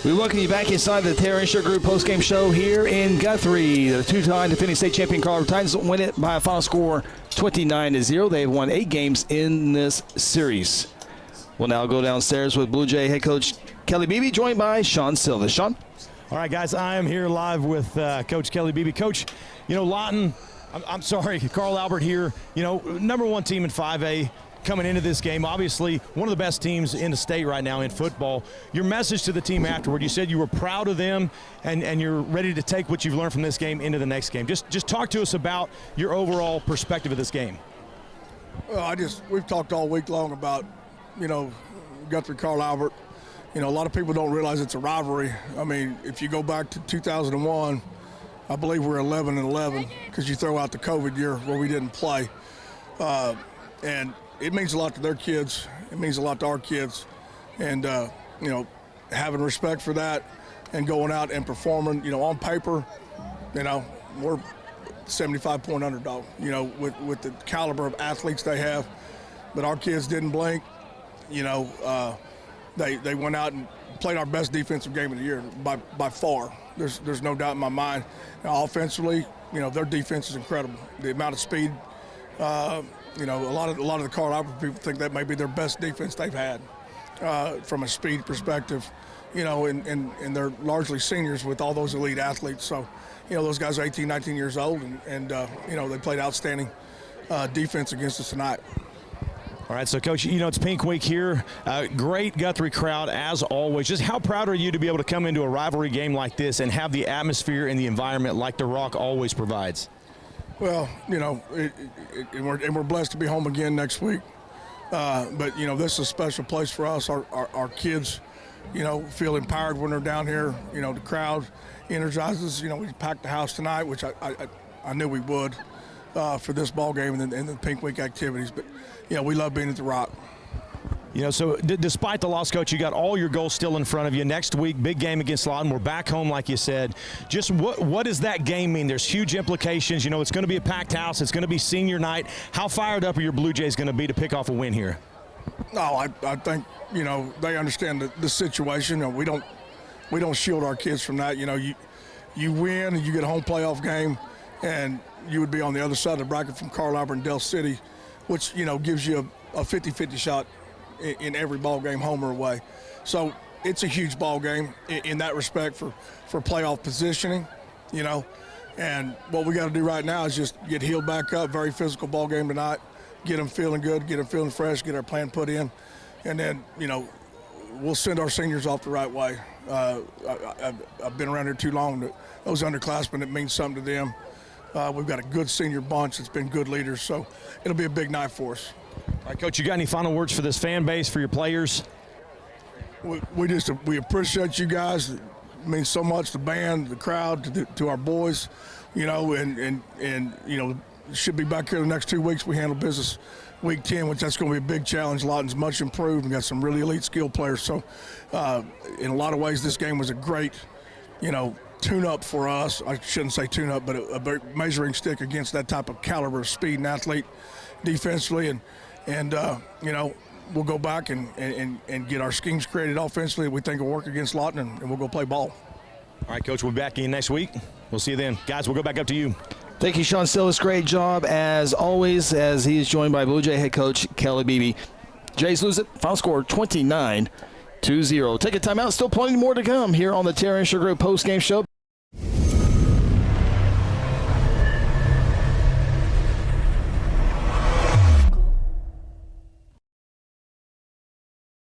We welcome you back inside the Terra Insurance Group postgame show here in Guthrie. The two-time defending state champion Colorado Titans win it by a final score 29-0. They've won 8 games in this series. We'll now go downstairs with Bluejay head coach Kelly Beeby, joined by Sean Silva. Sean? All right, guys, I am here live with Coach Kelly Beeby. Coach, Lawton, I'm sorry, Carl Albert here, number 1 team in 5A. Coming into this game, obviously one of the best teams in the state right now in football. Your message to the team afterward, you said you were proud of them and you're ready to take what you've learned from this game into the next game. Just talk to us about your overall perspective of this game. Well, we've talked all week long about, Guthrie, Carl Albert. A lot of people don't realize it's a rivalry. I mean, if you go back to 2001, I believe we're 11-11 because you throw out the COVID year where we didn't play. And it means a lot to their kids. It means a lot to our kids. And, having respect for that and going out and performing, on paper, we're 75-point underdog, with the caliber of athletes they have. But our kids didn't blink. They went out and played our best defensive game of the year by far. There's no doubt in my mind. Now, offensively, their defense is incredible. The amount of speed, a lot of the Carl Albert people think that may be their best defense they've had from a speed perspective, and they're largely seniors with all those elite athletes. So, those guys are 18, 19 years old, and they played outstanding defense against us tonight. All right, so, Coach, it's Pink Week here. Great Guthrie crowd, as always. Just how proud are you to be able to come into a rivalry game like this and have the atmosphere and the environment like The Rock always provides? Well, and we're blessed to be home again next week. But, this is a special place for us. Our kids, feel empowered when they're down here. The crowd energizes. We packed the house tonight, which I knew we would for this ball game and the Pink Week activities. But, we love being at the Rock. So despite the loss, Coach, you got all your goals still in front of you. Next week, big game against Lawton. We're back home, like you said. Just what does that game mean? There's huge implications. It's going to be a packed house. It's going to be senior night. How fired up are your Blue Jays going to be to pick off a win here? No, I think, they understand the situation. We don't shield our kids from that. You win and you get a home playoff game, and you would be on the other side of the bracket from Carl Albert and Del City, which, gives you a 50-50 shot in every ball game, home or away. So it's a huge ball game in that respect for playoff positioning, And what we got to do right now is just get healed back up. Very physical ball game tonight. Get them feeling good, get them feeling fresh, get our plan put in, and then we'll send our seniors off the right way. I've been around here too long. Those underclassmen, it means something to them. We've got a good senior bunch that's been good leaders, so it'll be a big night for us. All right, Coach, you got any final words for this fan base, for your players? We appreciate you guys. It means so much, the band, the crowd, to our boys, and should be back here the next 2 weeks. We handle business week 10, which that's going to be a big challenge. Lawton's much improved and got some really elite skill players. So in a lot of ways, this game was a great, tune-up for us. I shouldn't say tune-up, but a measuring stick against that type of caliber of speed and athlete defensively. And we'll go back and get our schemes created offensively that we think will work against Lawton, and we'll go play ball. All right, Coach, we'll be back in next week. We'll see you then. Guys, we'll go back up to you. Thank you, Sean Sillis. Great job, as always, as he is joined by Bluejay head coach Kelly Beeby. Jays lose it. Final score 29-0. Take a timeout. Still plenty more to come here on the Terra Insurance Group postgame show.